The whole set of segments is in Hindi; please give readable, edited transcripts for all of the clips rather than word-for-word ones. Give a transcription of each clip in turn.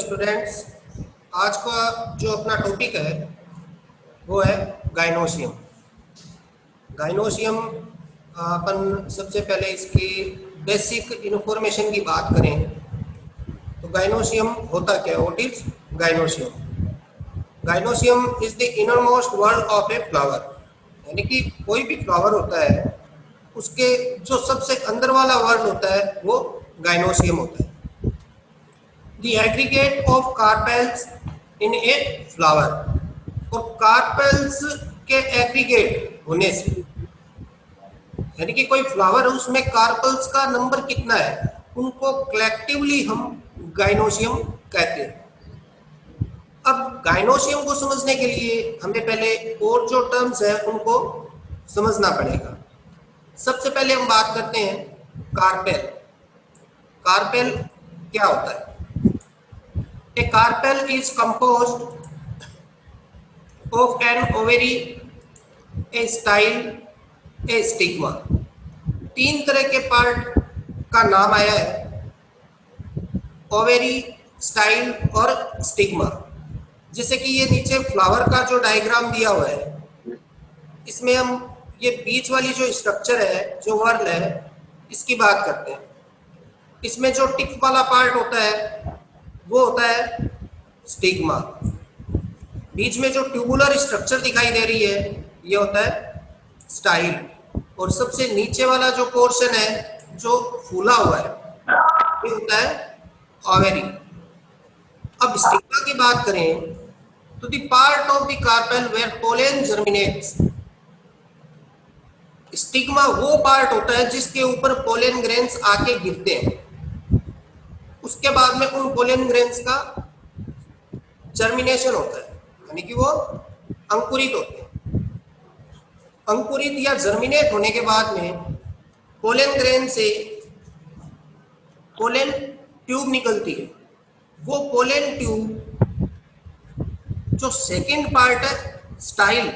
स्टूडेंट्स, आज का जो अपना टॉपिक है वो है गाइनोसियम। गाइनोसियम अपन सबसे पहले इसकी बेसिक इन्फॉर्मेशन की बात करें तो गाइनोसियम होता क्या है? What is gynoecium? Gynoecium is the inner most world of a flower, यानी कि कोई भी फ्लावर होता है उसके जो सबसे अंदर वाला वर्ल्ड होता है वो गाइनोसियम होता है। The aggregate of carpels in a flower, और कार्पेल्स के एग्रीगेट होने से, यानी कि कोई फ्लावर है उसमें कार्पल्स का नंबर कितना है, उनको कलेक्टिवली हम गाइनोसियम कहते हैं। अब गाइनोसियम को समझने के लिए हमें पहले और जो टर्म्स है उनको समझना पड़ेगा। सबसे पहले हम बात करते हैं कार्पेल। कार्पेल क्या होता है? A carpel is composed of an ovary, a style, a stigma। तीन तरह के पार्ट का नाम आया है, ओवेरी, स्टाइल और स्टिग्मा। जैसे कि ये नीचे फ्लावर का जो डायग्राम दिया हुआ है, इसमें हम ये बीच वाली जो स्ट्रक्चर है, जो वर्ल है, इसकी बात करते हैं। इसमें जो टिप वाला पार्ट होता है वो होता है स्टिग्मा। बीच में जो ट्यूबुलर स्ट्रक्चर दिखाई दे रही है ये होता है स्टाइल, और सबसे नीचे वाला जो पोर्शन है जो फूला हुआ है ये होता है ओवेरी। अब स्टिग्मा की बात करें तो the part of the carpel where pollen germinates. Stigma वो पार्ट होता है जिसके ऊपर पोलन ग्रेन्स आके गिरते हैं, उसके बाद में उन पोलन ग्रेन्स का जर्मिनेशन होता है, यानी कि वो अंकुरित होते हैं। अंकुरित या जर्मिनेट होने के बाद में पोलन ग्रेन से पोलन ट्यूब निकलती है। वो पोलन ट्यूब जो सेकंड पार्ट है स्टाइल,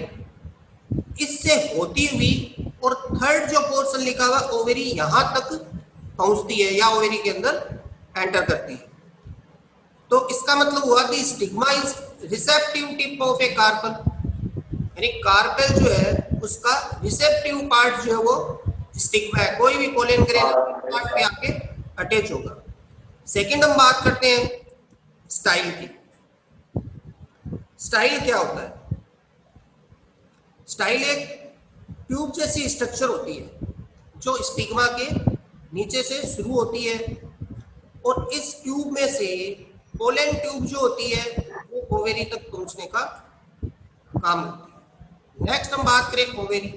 इससे होती हुई और थर्ड जो पोर्शन लिखा हुआ ओवेरी यहां तक पहुंचती है या ओवेरी के अंदर एंटर करती है। तो इसका मतलब हुआ कि stigma is receptive tip of a carpal, यानी कार्पेल जो है उसका रिसेप्टिव पार्ट जो है वो स्टिग्मा है। कोई भी पोलन ग्रेन पार्ट पे आके अटैच होगा। सेकंड हम बात करते हैं स्टाइल की। स्टाइल क्या होता है? स्टाइल एक ट्यूब जैसी स्ट्रक्चर होती है जो स्टिग्मा के नीचे से शुरू होती है, और इस ट्यूब में से पोलन ट्यूब जो होती है वो ओवेरी तक पहुंचने का काम होती है। नेक्स्ट हम बात करें ओवेरी।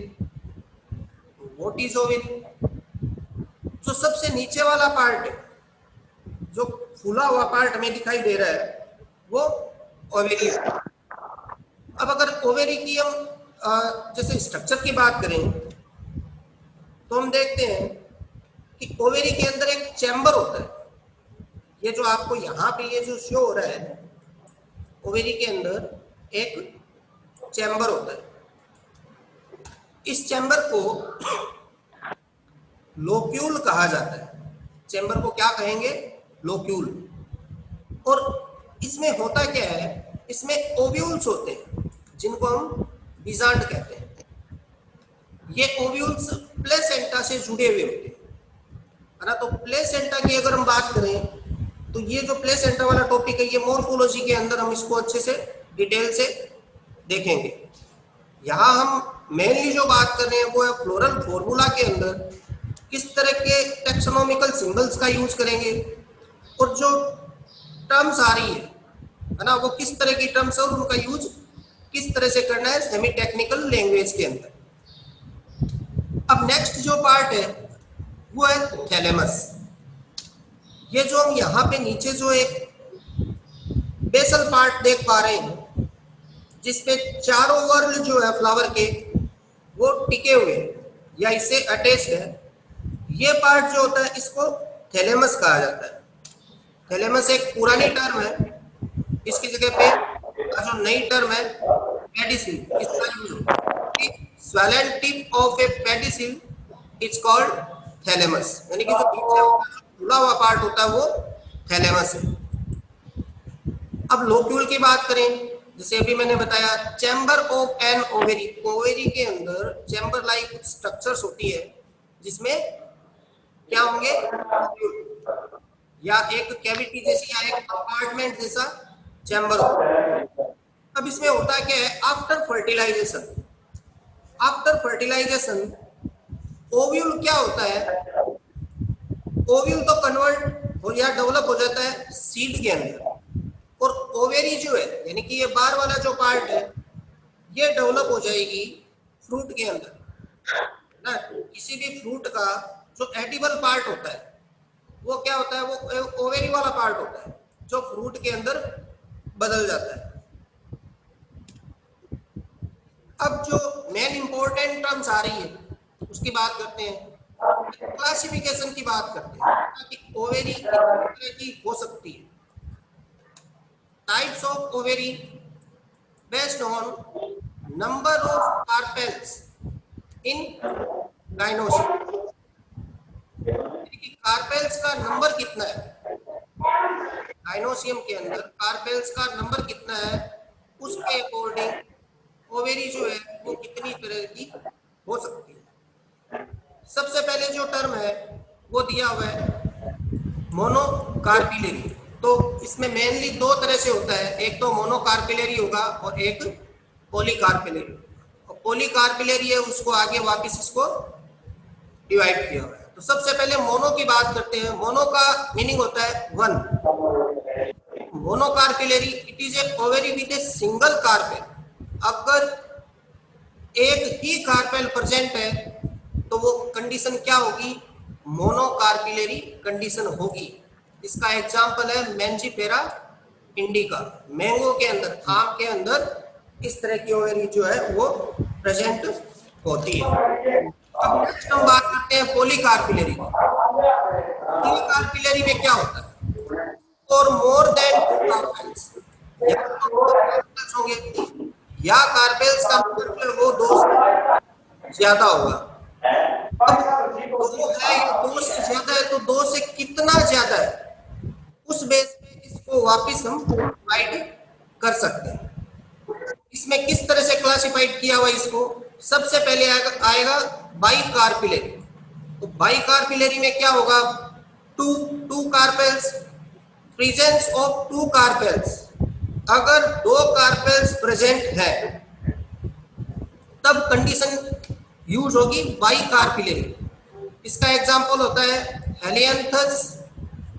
What is ovary? जो सबसे नीचे वाला पार्ट है, जो फूला हुआ पार्ट हमें दिखाई दे रहा है वो ओवेरी है। अब अगर ओवेरी की हम जैसे स्ट्रक्चर की बात करें तो हम देखते हैं कि ओवेरी के अंदर एक चैम्बर होता है। ये जो आपको यहाँ पे ये जो शो हो रहा है, ओवेरी के अंदर एक चैम्बर होता है। इस चैम्बर को लोक्यूल कहा जाता है। चैम्बर को क्या कहेंगे? लोक्यूल। और इसमें होता क्या है, इसमें ओव्यूल्स होते हैं जिनको हम बिजांड कहते हैं। ये ओव्यूल्स प्लेसेंटा से जुड़े हुए होते हैं, है ना। तो प्लेसेंटा की अगर हम बात करें तो ये जो प्लेसेंटा वाला टॉपिक है ये मॉर्फोलॉजी के अंदर हम इसको अच्छे से डिटेल से देखेंगे। यहाँ हम मेनली जो बात कर रहे हैं वो है फ्लोरल फॉर्मूला के अंदर किस तरह के टेक्सोनोमिकल सिंबल्स का यूज करेंगे, और जो टर्म्स आ रही है ना, वो किस तरह की टर्म्स है और उनका यूज किस तरह से करना है सेमी टेक्निकल लैंग्वेज के अंदर। अब नेक्स्ट जो पार्ट है वो है थैलेमस। ये जो हम यहाँ पे नीचे जो एक बेसल पार्ट देख पा रहे हैं जिसपे चारों वर्ल जो है फ्लावर के वो टिके हुए या इससे अटैच्ड है, ये पार्ट जो होता है इसको थैलेमस कहा जाता है। थैलेमस एक पुरानी टर्म है, इसकी जगह पे जो नई टर्म है पेडिसिल, इसका यूज होता है। Swollen tip of a pedicel is called thalamus, यानी कि जो फूला हुआ पार्ट होता है वो थैलेमस है। अब लोक्यूल की बात करें, जैसे अभी मैंने बताया chamber of an ovary, ovary के अंदर चैम्बर लाइक स्ट्रक्चर्स होती है जिसमें क्या होंगे, या एक कैविटी जैसी या एक कंपार्टमेंट जैसा चैम्बर होगा। अब इसमें होता क्या है, after fertilization, after fertilization ovule क्या होता है, ओव्यूल तो कन्वर्ट हो या डेवलप हो जाता है सीड के अंदर, और ओवेरी जो है यानी कि ये बाहर वाला जो पार्ट है ये डेवलप हो जाएगी फ्रूट के अंदर ना। किसी भी फ्रूट का जो एडिबल पार्ट होता है वो क्या होता है, वो ओवेरी वाला पार्ट होता है जो फ्रूट के अंदर बदल जाता है। अब जो मेन इंपॉर्टेंट टर्म्स आ रही है उसकी बात करते हैं, क्लासिफिकेशन की बात करते हैं कि ओवेरी कितने तरह की हो सकती है। Types of ovary based on number of carpels in gynoecium, carpels का नंबर कितना है गाइनोसियम के अंदर, कार्पेल्स का नंबर कितना है उसके अकॉर्डिंग ओवेरी जो है वो कितनी तरह की हो सकती है। सबसे पहले जो टर्म है वो दिया हुआ है मोनोकार्पिलरी, तो इसमें मेनली दो तरह से होता है, एक तो मोनोकार्पिलरी होगा और एक पॉलीकार्पिलरी। और पॉलीकार्पिलरी है उसको आगे वापस इसको डिवाइड किया हुआ है। तो सबसे पहले मोनो की बात करते हैं। मोनो का मीनिंग होता है one, monocarpellary it is a ovary with a single carpel. अगर एक ही कार्पेल प्रेजेंट है तो वो कंडीशन क्या होगी, मोनोकार्पिलरी कंडीशन होगी। इसका एग्जांपल है मैंजीफेरा इंडिका, मैंगो के अंदर, आम के अंदर इस तरह की ओवेरी जो है वो प्रेजेंट होती है। अब नेक्स्ट हम बात करते हैं पॉलीकार्पिलरी की। पॉलीकार्पिलरी में क्या होता है, और मोर देन टू कार्पेल्स, या तो कार्पेल्स होंगे या कार्पेल्स का नंबर वो दो से ज्यादा होगा। अब दो है या दो से ज्यादा है तो दो से कितना ज्यादा है उस बेस पे इसको वापस हम डिवाइड कर सकते हैं। इसमें किस तरह से क्लासिफाइड किया हुआ इसको, सबसे पहले आएगा बाइकार्पिलरी। तो बाइकार्पिलरी में क्या होगा, two carpels, presence of two carpels. अगर दो कार्पेल्स प्रेजेंट है तब कंडीशन यूज होगी बाइकार्पिलरी। इसका एग्जांपल होता है हेलियांथस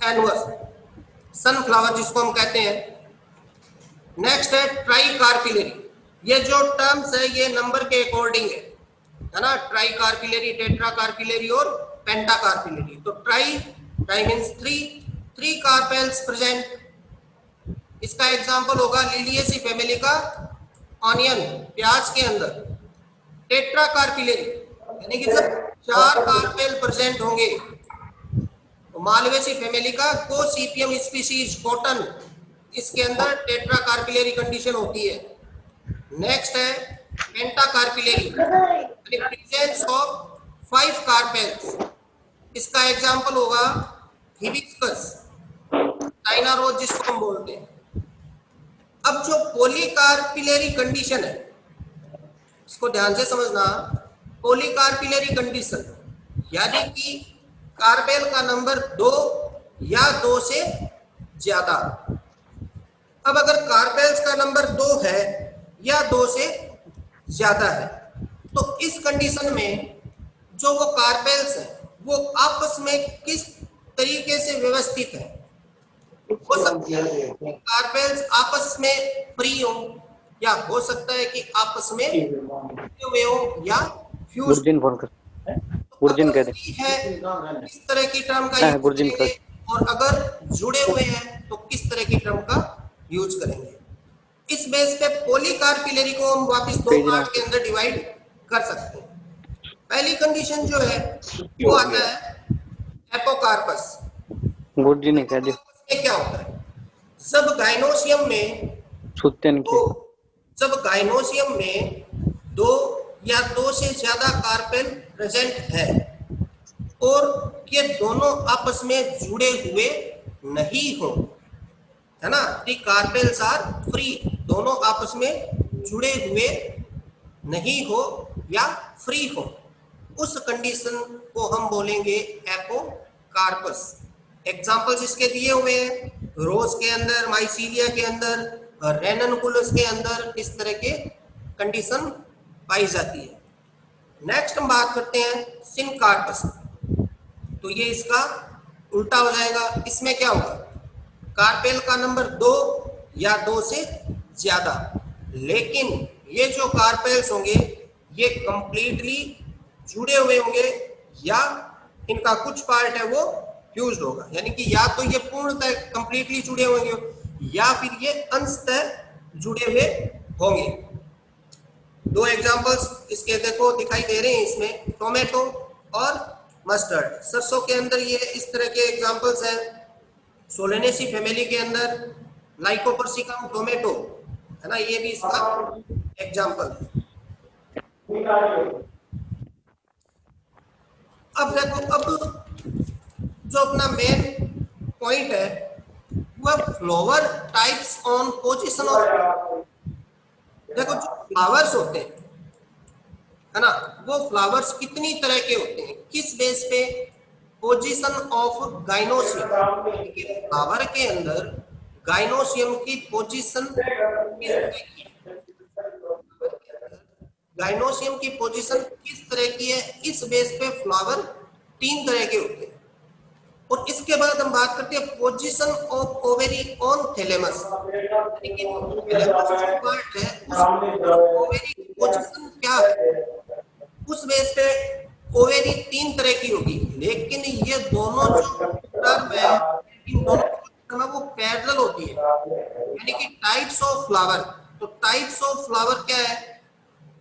एनुअस, सनफ्लावर जिसको हम कहते हैं। नेक्स्ट है ट्राइकार्पिलरी, ये जो टर्म्स है ये नंबर के अकॉर्डिंग है ना, ट्राइकार्पिलरी, टेट्राकार्पिलरी और पेंटाकार्पिलरी। तो try means three carpels present. इसका एग्जांपल होगा लिलिएसी फैमिली का ऑनियन, प्याज के अंदर। टेट्राकार्पिलरी यानी कि जब चार कार्पेल प्रेजेंट होंगे, तो मालवेसी फैमिली का गोसिपियम स्पीशीज कॉटन, इसके अंदर टेट्राकार्पिलरी कंडीशन होती है। नेक्स्ट है पेंटाकार्पिलरी, प्रेजेंस ऑफ 5 कार्पेल्स। इसका एग्जांपल होगा हिबिस्कस, चाइना रोज जिसको हम बोलते हैं। अब जो पॉलीकार्पिलरी कंडीशन है इसको ध्यान से समझना। पॉलीकार्पिलरी कंडीशन यानी कि कार्पेल का नंबर 2 या 2 से ज्यादा। अब अगर कार्पेल्स का नंबर 2 है या 2 से ज्यादा है तो इस कंडीशन में जो वो कार्पेल्स है वो आपस में किस तरीके से व्यवस्थित है। हो सकता है कि कार्पेल्स आपस में फ्री हो, या हो सकता है कि आपस में जुड़े हो या फ्यूज है। किस तरह की टर्म का यूज करेंगे, और अगर जुड़े हुए हैं तो किस तरह की टर्म का यूज करेंगे। इस बेस पे पॉलीकार्पिलरी को हम वापस 2 पार्ट के अंदर डिवाइड कर सकते हैं। पहली कंडीशन जो है वो आता है एपोकार्पस। क्या होता है, जब गाइनोसियम में 2 या 2 से ज्यादा कार्पेल प्रेजेंट है और ये दोनों आपस में जुड़े हुए नहीं हो, है ना, दी कार्पेल्स आर फ्री, दोनों आपस में जुड़े हुए नहीं हो या फ्री हो, उस कंडीशन को हम बोलेंगे एपोकार्पस। एग्जांपल्स इसके दिए हुए हैं, रोज के अंदर, माइसीलिया के अंदर, रेननकुलस के अंदर किस तरह के कंडीशन पाई जाती है। नेक्स्ट हम बात करते हैं सिनकार्पस, तो ये इसका उल्टा हो जाएगा। इसमें क्या होगा, कार्पेल का नंबर 2 या 2 से ज्यादा, लेकिन ये जो कार्पेल्स होंगे ये कंप्लीटली जुड़े हुए होंगे या इनका कुछ पार्ट है वो फ्यूज्ड होगा, यानी कि या तो ये पूर्णतः कंप्लीटली जुड़े होंगे या फिर ये अंशतः जुड़े हुए होंगे। दो एग्जांपल्स इसके देखो दिखाई दे रहे हैं इसमें, टोमेटो और मस्टर्ड। सरसों के अंदर ये इस तरह के एग्जांपल्स हैं, सोलेनेसी फैमिली के अंदर लाइकोपर्सिकम टोमेटो, है ना, ये भी इसका एग्जांपल है। अब देखो, अब जो अपना मेन पॉइंट है वह flower types on position of, देखो जो फ्लावर्स होते हैं, है ना, वो फ्लावर्स कितनी तरह के होते हैं, किस बेस पे, पोजीशन ऑफ गाइनोसियम, फ्लावर के अंदर गाइनोसियम की पोजीशन किस तरह की है, गाइनोसियम की पोजीशन किस तरह की है, इस बेस पे फ्लावर 3 तरह के होते हैं। और इसके बाद हम बात करते हैं position of ovary on thalamus, यानी कि थैलेमस जो पार्ट है उस ओवेरी की पोजीशन क्या है, उस बेस पे ओवेरी 3 तरह की होगी, लेकिन ये दोनों जो टर्म है इन दोनों वो पैरेलल होती है, यानी कि टाइप्स ऑफ फ्लावर। तो टाइप्स ऑफ फ्लावर क्या है,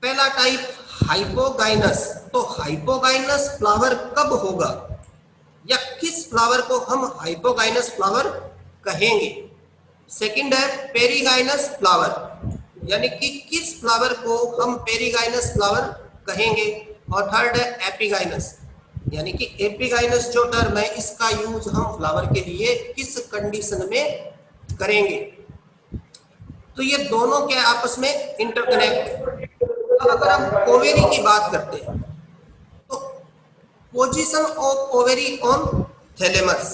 पहला टाइप हाइपोगाइनस, तो हाइपोगाइनस फ्लावर कब होगा या किस फ्लावर को हम हाइपोगाइनस फ्लावर कहेंगे। सेकंड है पेरीगाइनस फ्लावर, यानी कि किस फ्लावर को हम पेरीगाइनस फ्लावर कहेंगे। और थर्ड है एपिगाइनस, यानी कि एपिगाइनस जो टर्म है इसका यूज हम फ्लावर के लिए किस कंडीशन में करेंगे। तो ये दोनों क्या आपस में इंटरकनेक्ट है। अब अगर हम ओवेरी की बात करते हैं तो position of ovary on thalamus,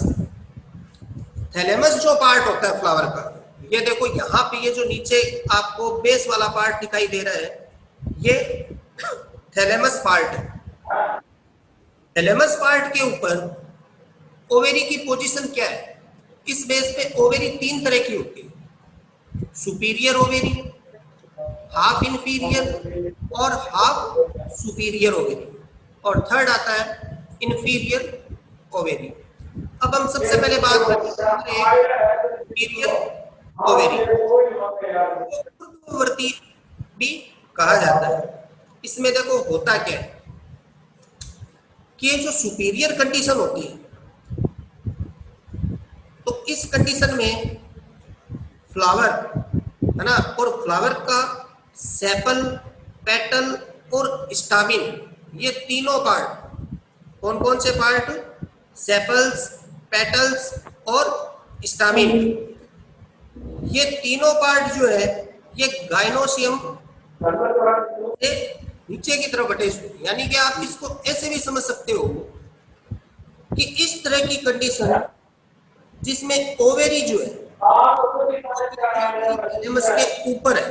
thalamus जो पार्ट होता है फ्लावर का, ये देखो यहाँ पे ये जो नीचे आपको बेस वाला पार्ट दिखाई दे रहा है ये थैलेमस पार्ट है। थैलेमस पार्ट के ऊपर ओवेरी की पोजीशन क्या है, इस बेस पे ओवेरी 3 तरह की होती है, सुपीरियर ओवेरी, हाफ इंफीरियर और हाफ सुपीरियर ओवेरी, और थर्ड आता है इंफीरियर ओवेरी। अब हम सबसे पहले बात करते हैं सुपीरियर ओवेरी, ऊर्ध्ववर्ती भी कहा जाता है। इसमें देखो होता क्या है कि ये जो सुपीरियर कंडीशन होती है, तो इस कंडीशन में फ्लावर, है ना, और फ्लावर का सेपल, पेटल और स्टामिन, ये तीनों पार्ट, कौन कौन से पार्ट, सेपल्स, पेटल्स और स्टामिन, ये तीनों पार्ट जो है ये गाइनोसियम से नीचे की तरफ अटैच होती है। यानी कि आप इसको ऐसे भी समझ सकते हो कि इस तरह की कंडीशन जिसमें ओवेरी जो है थैलेमस के ऊपर है,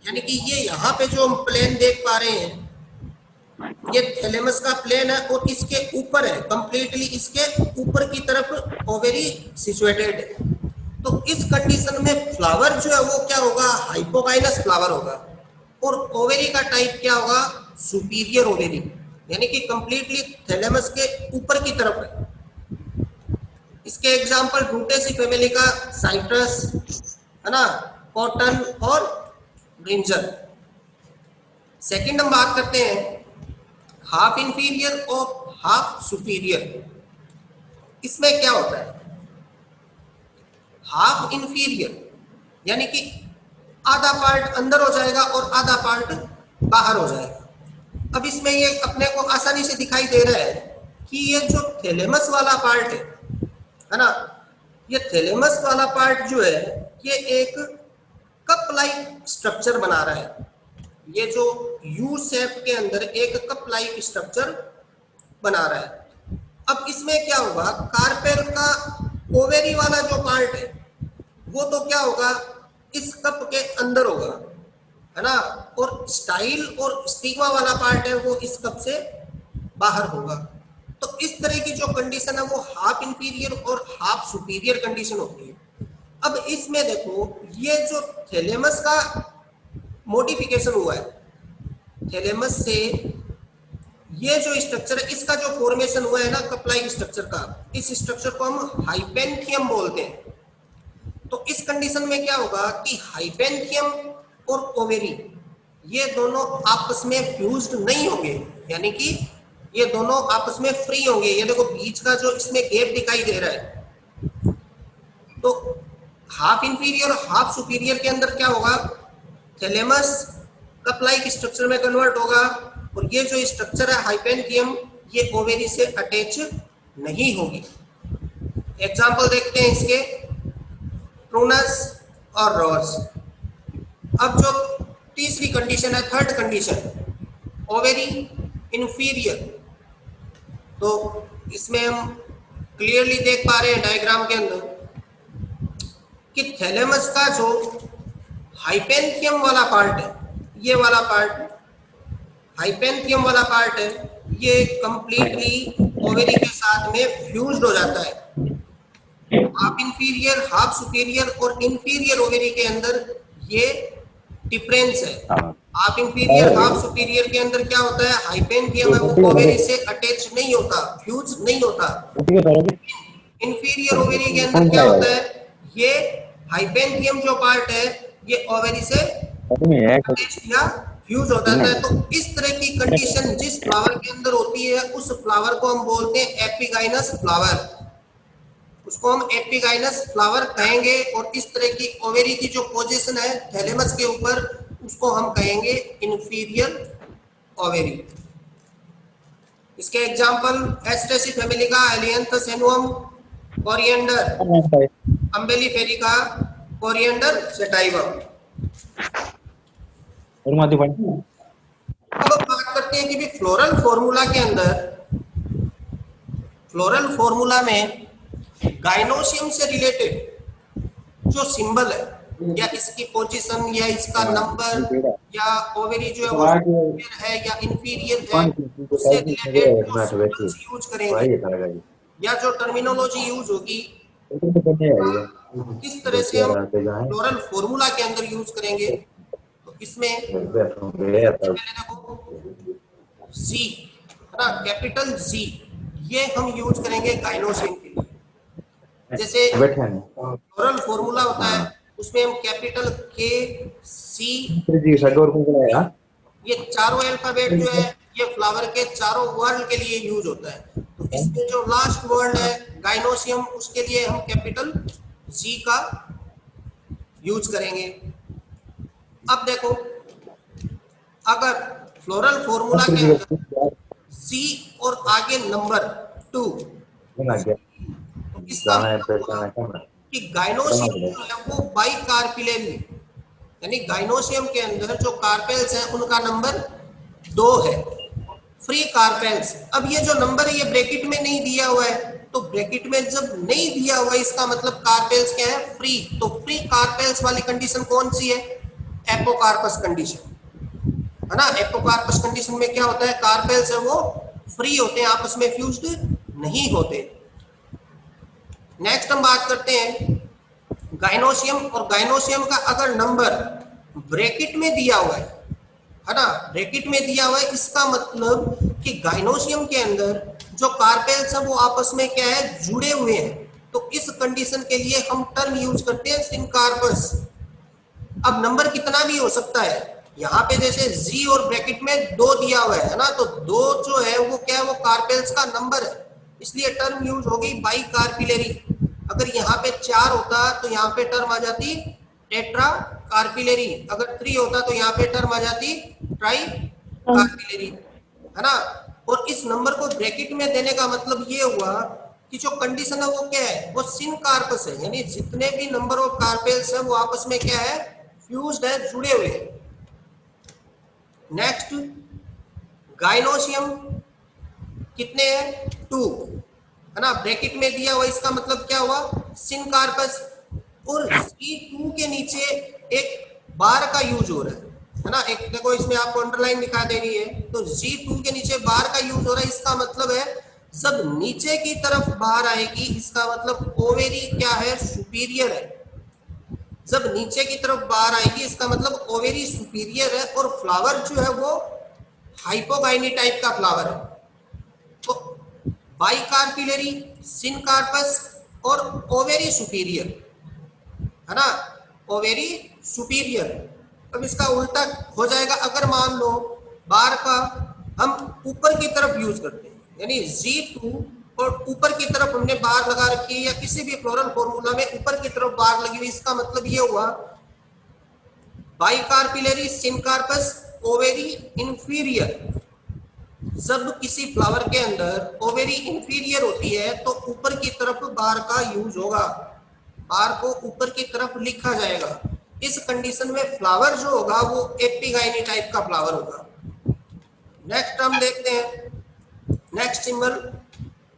यानी कि ये यहाँ पे जो हम प्लेन देख पा रहे हैं ये थैलेमस का प्लेन है और इसके ऊपर है, कंप्लीटली इसके ऊपर की तरफ ओवेरी सिचुएटेड है। तो इस कंडीशन में फ्लावर जो है वो क्या होगा, हाइपोगाइनस फ्लावर होगा, और ओवेरी का टाइप क्या होगा, सुपीरियर ओवेरी, यानी कि कंप्लीटली थैलेमस के ऊपर की तरफ है। इसके एग्जांपल रूटेसी फैमिली का साइट्रस, है ना, कॉटन और ब्रिंजल। सेकंड हम बात करते हैं हाफ इंफीरियर और हाफ सुपीरियर। इसमें क्या होता है, हाफ इंफीरियर यानी कि आधा पार्ट अंदर हो जाएगा और आधा पार्ट बाहर हो जाएगा। अब इसमें ये अपने को आसानी से दिखाई दे रहा है कि ये जो थैलेमस वाला पार्ट है ना, ये थैलेमस वाला पार्ट जो है ये एक कप लाइक स्ट्रक्चर बना रहा है। ये जो यू शेप के अंदर एक कप लाइक स्ट्रक्चर बना रहा है। अब इसमें क्या होगा, कार्पेल का ओवेरी वाला जो पार्ट है वो तो क्या होगा, इस कप के अंदर होगा, है ना, और स्टाइल और स्टिग्मा वाला पार्ट है वो इस कप से बाहर होगा। तो इस तरह की जो कंडीशन है वो हाफ इंफीरियर और हाफ सुपीरियर कंडीशन होती है। अब इसमें देखो ये जो थैलेमस का मॉडिफिकेशन हुआ है, थैलेमस से ये जो स्ट्रक्चर है इसका जो फॉर्मेशन हुआ है ना कपलाइक स्ट्रक्चर का, इस स्ट्रक्चर को हम हाइपेंथियम बोलते हैं। तो इस कंडीशन में क्या होगा कि हाइपेंथियम और ओवेरी ये दोनों आपस में फ्यूज्ड नहीं होंगे, यानी कि ये दोनों आपस में फ्री होंगे। ये देखो बीच का जो इसमें गैप दिखाई दे रहा है, तो हाफ इंफीरियर और हाफ सुपीरियर के अंदर क्या होगा, थैलेमस कप लाइक स्ट्रक्चर में कन्वर्ट होगा, और ये जो स्ट्रक्चर है हाइपेंथियम ये ओवेरी से अटैच नहीं होगी। एग्जांपल देखते हैं इसके, प्रूनस और रोज। अब जो तीसरी कंडीशन है, थर्ड कंडीशन, ओवेरी इंफीरियर, तो इसमें हम क्लियरली देख पा रहे हैं डायग्राम के अंदर कि थैलेमस का जो हाइपेंथियम वाला पार्ट है, ये वाला पार्ट हाइपेंथियम वाला पार्ट है, ये कंप्लीटली ओवेरी के साथ में फ्यूज्ड हो जाता है। हाफ इंफीरियर, हाफ सुपीरियर और इंफीरियर ओवेरी के अंदर ये डिफरेंस है। हाफ इंफीरियर, हाफ सुपीरियर के अंदर क्या होता है, हाइपेंथियम है वो ओवेरी से अटैच नहीं होता, फ्यूज नहीं होता। इंफीरियर ओवेरी के अंदर क्या होता है, ये हाइपेंथियम जो पार्ट है ये ओवेरी से अटैच या फ्यूज हो जाता है। तो इस तरह की कंडीशन जिस फ्लावर के अंदर होती है उस फ्लावर को हम बोलते हैं एपिगाइनस फ्लावर, उसको हम एपिगाइनस फ्लावर कहेंगे। और इस तरह की ओवेरी की जो पोजीशन है थैलेमस के ऊपर उसको हम कहेंगे इंफीरियर ओवेरी। इसके एग्जांपल एस्ट्रेसी फैमिली का एलियंथस एनुअम, कोरिएंडर अम्बेलिफेरिका, कोरिएंडर सेटाइवम। अब बात करते हैं कि भी फ्लोरल फॉर्मूला के अंदर, फ्लोरल फॉर्मूला में गाइनोसियम से रिलेटेड जो सिंबल है या इसकी पोजीशन या इसका नंबर या ओवेरी जो है वो सुपीरियर है या इंफीरियर है, उससे रिलेटेड जो सिंबल्स यूज करेंगे या जो टर्मिनोलॉजी यूज होगी किस तरह से हम फ्लोरल फॉर्मूला के अंदर यूज करेंगे। तो इसमें पहले देखो जी है ना, कैपिटल जी ये हम यूज करेंगे गाइनोसियम के लिए। जैसे फ्लोरल फॉर्मूला होता है उसमें हम कैपिटल के सी, ये चारों अल्फाबेट जो है ये फ्लावर के चारों वर्ड के लिए यूज होता है। तो इसमें जो लास्ट वर्ड है गाइनोसियम उसके लिए हम कैपिटल जी का यूज करेंगे। अब देखो अगर फ्लोरल फॉर्मूला के अंदर जी और आगे नंबर 2, तो इसका मतलब कि गाइनोसियम जो है वो बाई कार्पिलेरी, यानी गाइनोसियम के अंदर जो कार्पेल्स हैं उनका नंबर 2 है, फ्री कार्पेल्स। अब ये जो नंबर है ये ब्रैकेट में नहीं दिया हुआ है, तो ब्रैकेट में जब नहीं दिया हुआ इसका मतलब कार्पेल्स क्या है, फ्री। तो फ्री कार्पेल्स वाली कंडीशन कौन सी है, एपोकार्पस कंडीशन, है ना। एपोकार्पस कंडीशन में क्या होता है, कार्पेल्स है वो फ्री होते हैं, आपस में फ्यूज्ड नहीं होते। नेक्स्ट हम बात करते हैं गाइनोसियम, और गाइनोसियम का अगर नंबर ब्रैकेट में दिया हुआ है ना, ब्रैकेट में दिया हुआ है, इसका मतलब कि गाइनोसियम के अंदर जो कार्पेल्स हैं वो आपस में क्या है, जुड़े हुए हैं। तो इस कंडीशन के लिए हम टर्म यूज करते हैं सिनकार्पस। अब नंबर कितना भी हो सकता है, यहाँ पे जैसे जी और ब्रैकेट में 2 दिया हुआ है ना, तो 2 जो है वो क्या है, वो कार्पेल्स का नंबर है, इसलिए टर्म यूज होगी बाई कार्पिलरी। अगर यहाँ पे 4 होता तो यहाँ पे टर्म आ जाती टेट्रा कार्पिलरी, अगर 3 होता तो यहाँ पे टर्म आ जाती ट्राई कार्पिलरी, है ना। और इस नंबर को ब्रैकेट में देने का मतलब ये हुआ कि जो कंडीशन है वो क्या है, वो सिन कार्पस है, यानी जितने भी नंबर ऑफ कार्पेल्स है वो आपस में क्या है, फ्यूज्ड है, जुड़े हुए हैं। नेक्स्ट गाइनोसियम कितने हैं, 2 है ना, ब्रैकेट में दिया हुआ, इसका मतलब क्या हुआ, सिन कार्पस। और C2 के नीचे एक बार का यूज हो रहा है ना, एक देखो इसमें आपको अंडरलाइन दिखा दे रही है, तो G2 के नीचे बार का यूज हो रहा है, इसका मतलब है जब नीचे की तरफ बाहर आएगी, इसका मतलब ओवेरी क्या है, सुपीरियर है। जब नीचे की तरफ बाहर आएगी इसका मतलब ओवेरी सुपीरियर है, और फ्लावर जो है वो हाइपोगाइनी टाइप का फ्लावर है। तो बाइकार्पिलरी, सिनकार्पस और ओवेरी सुपीरियर है ना, ओवेरी सुपीरियर। अब इसका उल्टा हो जाएगा, अगर मान लो बार का हम ऊपर की तरफ यूज करते हैं, यानी G2 और ऊपर की तरफ हमने बार लगा रखी है, या किसी भी फ्लोरल फॉर्मूला में ऊपर की तरफ बार लगी हुई, इसका मतलब ये हुआ बाइकार्पिलरी, सिनकार्पस, ओवेरी इंफीरियर। जब किसी फ्लावर के अंदर ओवेरी इंफीरियर होती है तो ऊपर की तरफ बार का यूज होगा, बार को ऊपर की तरफ लिखा जाएगा। इस कंडीशन में फ्लावर जो होगा वो एपिगाइनी टाइप का फ्लावर होगा। नेक्स्ट हम देखते हैं, नेक्स्ट सिंबल,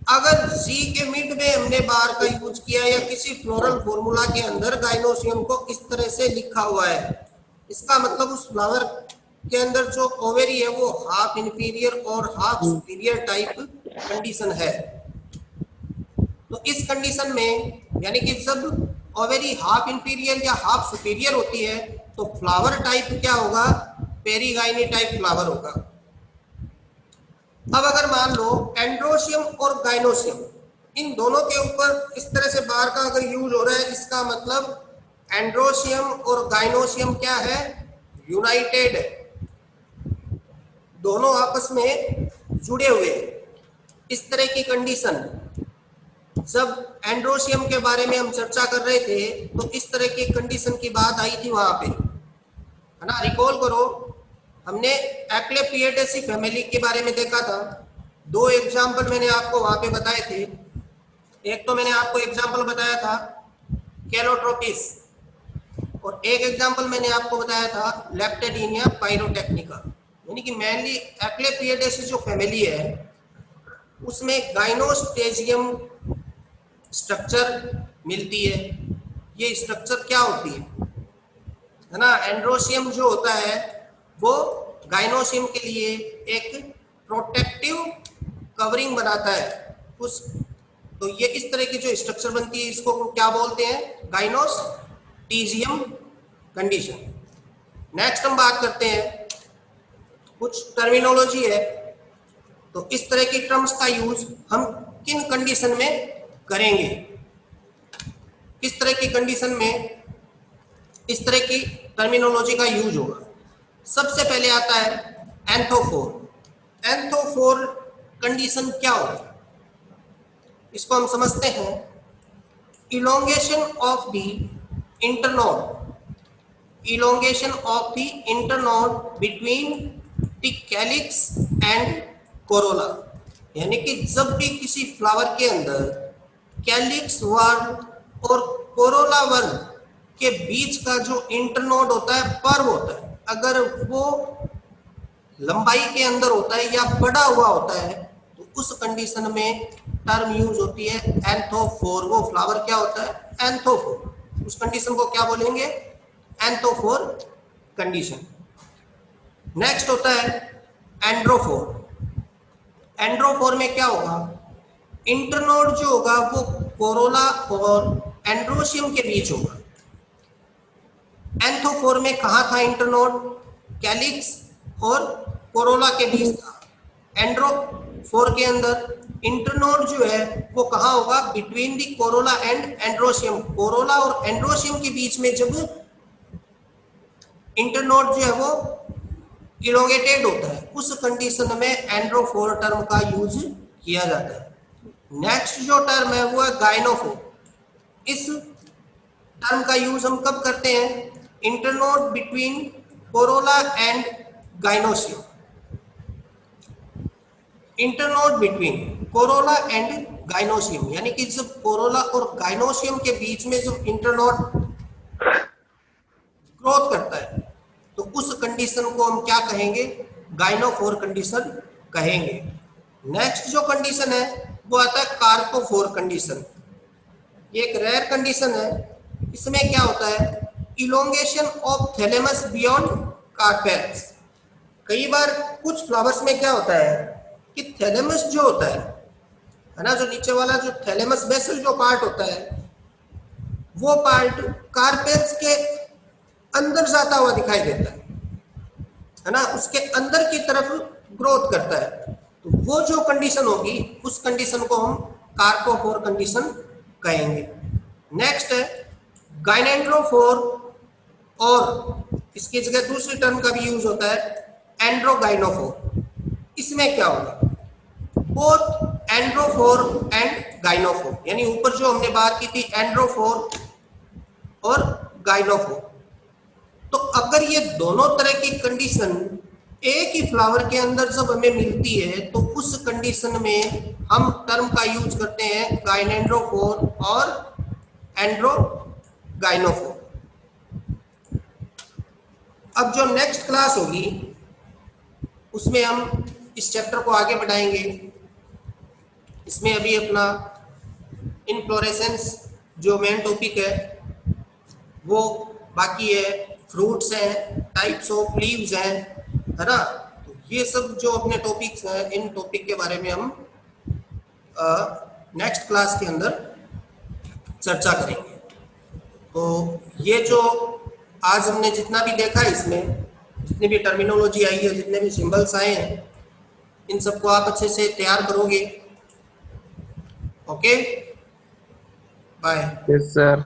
अगर G के मिड में हमने बार का यूज किया या किसी फ्लोरल फॉर्मूला के अंदर गाइनोसियम को इस तरह से लिखा हुआ है, इसका मतलब उस फ्लावर के अंदर जो ओवेरी है वो हाफ इंफीरियर और हाफ सुपीरियर टाइप कंडीशन है। तो इस कंडीशन में यानी कि जब ओवेरी हाफ इंफीरियर या हाफ सुपीरियर होती है तो फ्लावर टाइप क्या होगा, पेरीगाइनी टाइप फ्लावर होगा। अब अगर मान लो एंड्रोसियम और गाइनोसियम, इन दोनों के ऊपर इस तरह से बार का अगर यूज हो रहा है, इसका मतलब एंड्रोसियम और गाइनोसियम क्या है, यूनाइटेड है, दोनों आपस में जुड़े हुए हैं। इस तरह की कंडीशन, जब एंड्रोसियम के बारे में हम चर्चा कर रहे थे तो इस तरह की कंडीशन की बात आई थी वहां पे, है ना, रिकॉल करो, हमने एक्लेपिएटेसी फैमिली के बारे में देखा था। 2 एग्जाम्पल मैंने आपको वहां पे बताए थे। एक तो मैंने आपको एग्जाम्पल बताया था कैलोट्रोपिस, और एक एग्जाम्पल मैंने आपको बताया था लेप्टेडिनिया पायरोटेक्निका। यानी कि मेनली एक्लेपिएटेसी जो फैमिली है उसमें गाइनोस्टेजियम स्ट्रक्चर मिलती है। ये स्ट्रक्चर क्या होती है ना, एंड्रोसियम जो होता है वो गाइनोसियम के लिए एक प्रोटेक्टिव कवरिंग बनाता है उस, तो ये इस तरह की जो स्ट्रक्चर बनती है इसको क्या बोलते हैं, गाइनोस्टीजियम कंडीशन। नेक्स्ट हम बात करते हैं, कुछ टर्मिनोलॉजी है, तो इस तरह की टर्म्स का यूज हम किन कंडीशन में करेंगे, किस तरह की कंडीशन में इस तरह की टर्मिनोलॉजी का यूज होगा। सबसे पहले आता है एंथोफोर। एंथोफोर कंडीशन क्या होगा, इसको हम समझते हैं, elongation of the internode, elongation of the internode between the calyx and Corolla. यानी कि जब भी किसी फ्लावर के अंदर कैलिक्स वर्ड और कोरोला वर्ड के बीच का जो इंटरनोड होता है, पर्व होता है, अगर वो लंबाई के अंदर होता है या बड़ा हुआ होता है तो उस कंडीशन में टर्म यूज होती है एंथोफोर। वो फ्लावर क्या होता है, एंथोफोर, उस कंडीशन को क्या बोलेंगे, एंथोफोर कंडीशन। नेक्स्ट होता है एंड्रोफोर। एंड्रोफोर में क्या होगा, इंटरनोड जो होगा वो कोरोला और एंड्रोसियम के बीच होगा। एंथोफोर में कहा था इंटरनोड, कैलिक्स और कोरोला के बीच था। एंड्रोफोर के अंदर इंटरनोड जो है वो कहाँ होगा, between the Corolla and androecium. Corolla और एंड्रोसियम के बीच में जब इंटरनोड जो है वो इलोंगेटेड होता है, उस कंडीशन में एंड्रोफोर टर्म का यूज किया जाता है। नेक्स्ट जो टर्म है वो है गाइनोफोर। इस टर्म का यूज हम कब करते हैं, internode between Corolla and gynoecium. Internode between Corolla and gynoecium, यानी कि जब कोरोला और गाइनोसियम के बीच में जब इंटरनोड ग्रोथ करता है तो उस कंडीशन को हम क्या कहेंगे, गाइनोफोर कंडीशन कहेंगे। नेक्स्ट जो कंडीशन है वो आता है कार्पोफोर कंडीशन। ये एक रेयर कंडीशन है। इसमें क्या होता है, elongation of thalamus beyond carpels. कई बार कुछ फ्लावर्स में क्या होता है कि थैलेमस जो होता है ना, जो नीचे वाला जो थैलेमस बेसल जो पार्ट होता है वो पार्ट कार्पेल्स के अंदर जाता हुआ दिखाई देता है ना, उसके अंदर की तरफ ग्रोथ करता है। तो वो जो कंडीशन होगी उस कंडीशन को हम कार्पोफोर कंडीशन कहेंगे। नेक्स्ट है गाइनेंड्रोफोर, और इसकी जगह दूसरी टर्म का भी यूज होता है एंड्रोगाइनोफोर। इसमें क्या होगा, बोथ एंड्रोफोर एंड गाइनोफोर, यानी ऊपर जो हमने बात की थी एंड्रोफोर और गाइनोफोर। तो अगर ये दोनों तरह की कंडीशन एक ही फ्लावर के अंदर जब हमें मिलती है तो उस कंडीशन में हम टर्म का यूज करते हैं गाइनेंड्रोफोर और एंड्रोगाइनोफोर। अब जो नेक्स्ट क्लास होगी उसमें हम इस चैप्टर को आगे बढ़ाएंगे। इसमें अभी अपना इनफ्लोरेसेंस जो मेन टॉपिक है वो बाकी है, फ्रूट्स हैं, टाइप्स ऑफ लीव्स हैं, है ना। तो ये सब जो अपने टॉपिक्स हैं, इन टॉपिक के बारे में हम नेक्स्ट क्लास के अंदर चर्चा करेंगे। तो ये जो आज हमने जितना भी देखा है, इसमें जितनी भी टर्मिनोलॉजी आई है, जितने भी सिंबल्स आए हैं, इन सबको आप अच्छे से तैयार करोगे। Okay, bye. Yes sir.